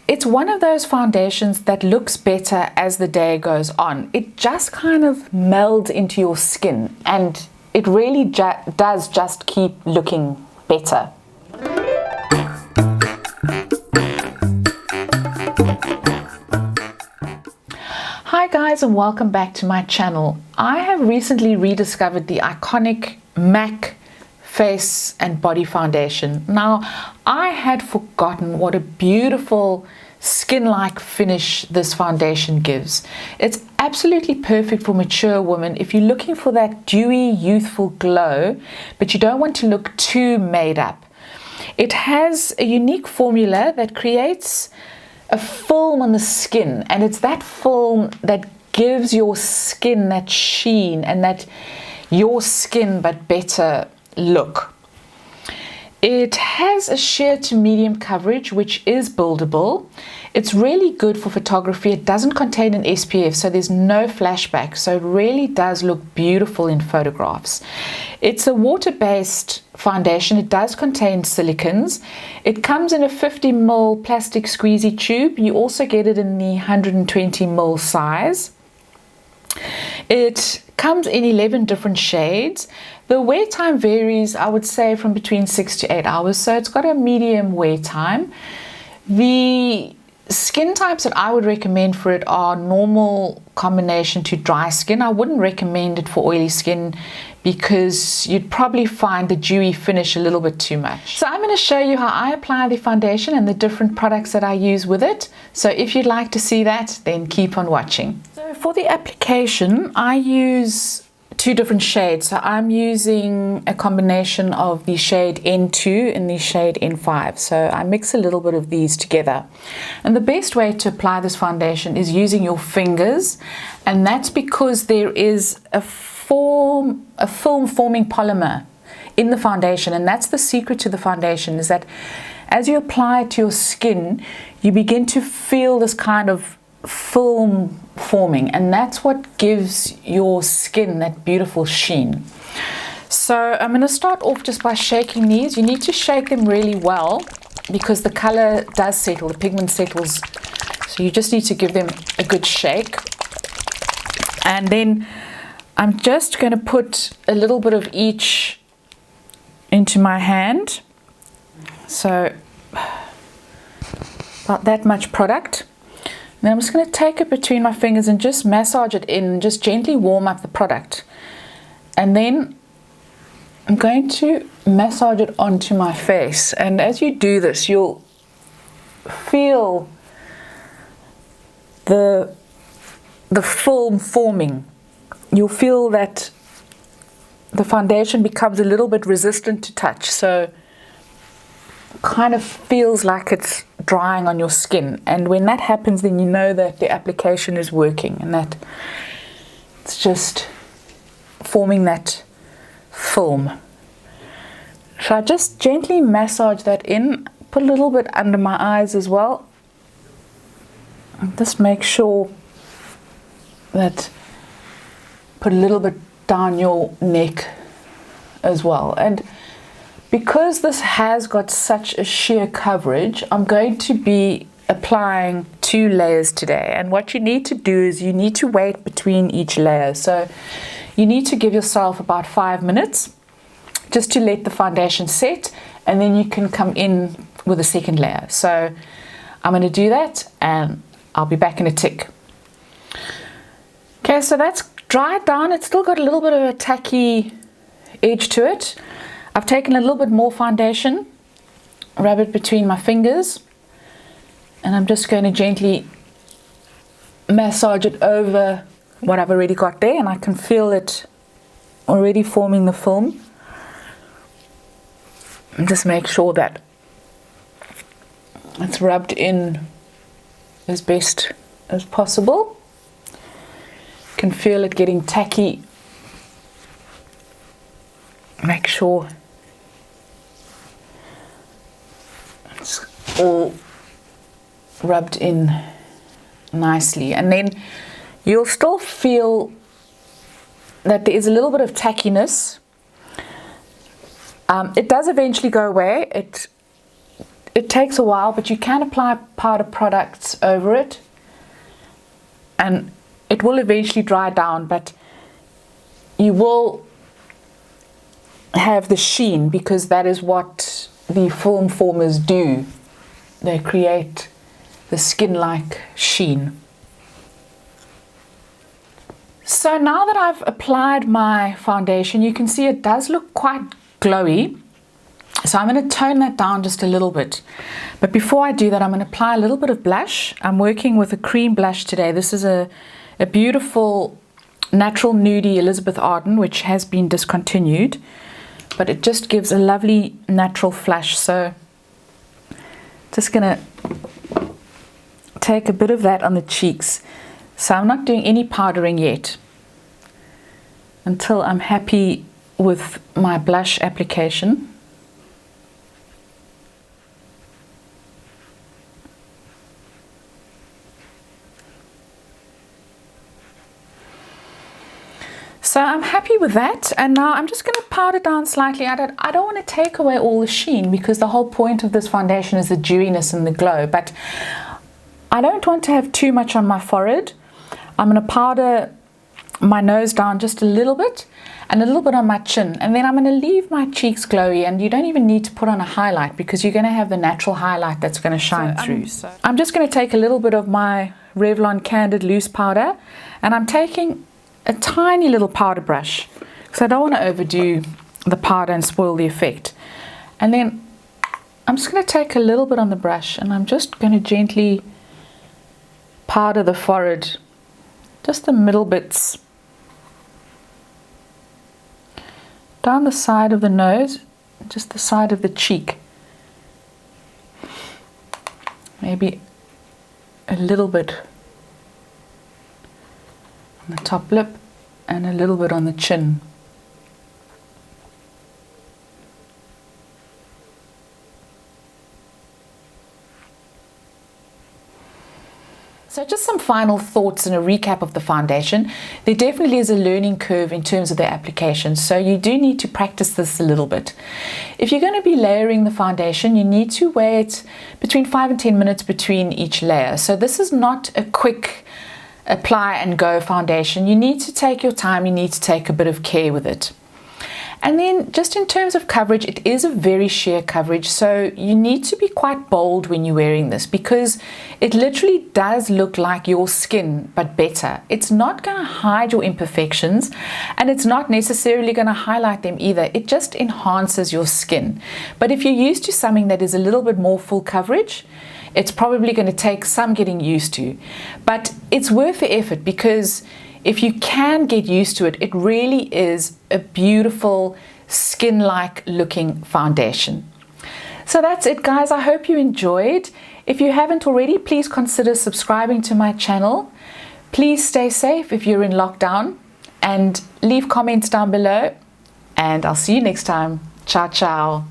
it's one of those foundations that looks better as the day goes on. It just kind of melds into your skin, and it really does just keep looking better. Hi guys, and welcome back to my channel. I have recently rediscovered the iconic MAC face and body foundation. Now, I had forgotten what a beautiful skin-like finish this foundation gives. It's absolutely perfect for mature women if you're looking for that dewy, youthful glow, but you don't want to look too made up. It has a unique formula that creates a film on the skin, and it's that film that gives your skin that sheen and that your skin but better look. It has a sheer to medium coverage, which is buildable. It's really good for photography. It doesn't contain an SPF, so there's no flashback, so it really does look beautiful in photographs. It's a water-based foundation. It does contain silicons. It comes in a 50 ml plastic squeezy tube. You also get it in the 120 ml size. It comes in 11 different shades. The wear time varies, I would say, from between 6 to 8 hours, so it's got a medium wear time. The skin types that I would recommend for it are normal combination to dry skin. I wouldn't recommend it for oily skin because you'd probably find the dewy finish a little bit too much. So I'm going to show you how I apply the foundation and the different products that I use with it. So if you'd like to see that, then keep on watching. So for the application, I use two different shades. So I'm using a combination of the shade N2 and the shade N5. So I mix a little bit of these together. And the best way to apply this foundation is using your fingers, and that's because there is a film forming polymer in the foundation, and that's the secret to the foundation, is that as you apply it to your skin, you begin to feel this kind of film forming, and that's what gives your skin that beautiful sheen. So I'm going to start off just by shaking these. You need to shake them really well because the color does settle, the pigment settles, so you just need to give them a good shake. And then I'm just going to put a little bit of each into my hand, so about that much product. Then I'm just going to take it between my fingers and just massage it in and just gently warm up the product. And then I'm going to massage it onto my face. And as you do this, you'll feel the film forming. You'll feel that the foundation becomes a little bit resistant to touch. So kind of feels like it's drying on your skin, and when that happens, then you know that the application is working and that it's just forming that film. So I just gently massage that in, put a little bit under my eyes as well, and just make sure that put a little bit down your neck as well. And because this has got such a sheer coverage, I'm going to be applying 2 layers today. And what you need to do is you need to wait between each layer. So you need to give yourself about 5 minutes just to let the foundation set, and then you can come in with a second layer. So I'm going to do that and I'll be back in a tick. Okay, so that's dried down. It's still got a little bit of a tacky edge to it. I've taken a little bit more foundation, rub it between my fingers, and I'm just going to gently massage it over what I've already got there, and I can feel it already forming the film. And just make sure that it's rubbed in as best as possible. You can feel it getting tacky. Make sure it's all rubbed in nicely, and then you'll still feel that there is a little bit of tackiness. It does eventually go away. it takes a while, but you can apply powder products over it and it will eventually dry down, but you will have the sheen because that is what the film formers do. They create the skin-like sheen. So now that I've applied my foundation, you can see it does look quite glowy. So I'm going to tone that down just a little bit. But before I do that, I'm going to apply a little bit of blush. I'm working with a cream blush today. This is a beautiful natural nudie Elizabeth Arden, which has been discontinued. But it just gives a lovely natural flash. So just going to take a bit of that on the cheeks. So I'm not doing any powdering yet until I'm happy with my blush application. So I'm happy with that, and now I'm just going to powder down slightly. I don't want to take away all the sheen because the whole point of this foundation is the dewiness and the glow, but I don't want to have too much on my forehead. I'm going to powder my nose down just a little bit and a little bit on my chin, and then I'm going to leave my cheeks glowy, and you don't even need to put on a highlight because you're going to have the natural highlight that's going to shine through. I'm just going to take a little bit of my Revlon Candid Loose Powder, and I'm taking a tiny little powder brush because I don't want to overdo the powder and spoil the effect. And then I'm just going to take a little bit on the brush and I'm just going to gently powder the forehead, just the middle bits, down the side of the nose, just the side of the cheek, maybe a little bit on the top lip and a little bit on the chin. So just some final thoughts and a recap of the foundation. There definitely is a learning curve in terms of the application, so you do need to practice this a little bit. If you're going to be layering the foundation, you need to wait between 5 and 10 minutes between each layer. So this is not a quick apply and go foundation. You need to take your time, you need to take a bit of care with it. And then just in terms of coverage, it is a very sheer coverage, so you need to be quite bold when you're wearing this because it literally does look like your skin, but better. It's not going to hide your imperfections and it's not necessarily going to highlight them either. It just enhances your skin. But if you're used to something that is a little bit more full coverage, it's probably going to take some getting used to. But it's worth the effort because if you can get used to it, it really is a beautiful skin-like looking foundation. So that's it, guys. I hope you enjoyed. If you haven't already, please consider subscribing to my channel. Please stay safe if you're in lockdown and leave comments down below. And I'll see you next time. Ciao, ciao.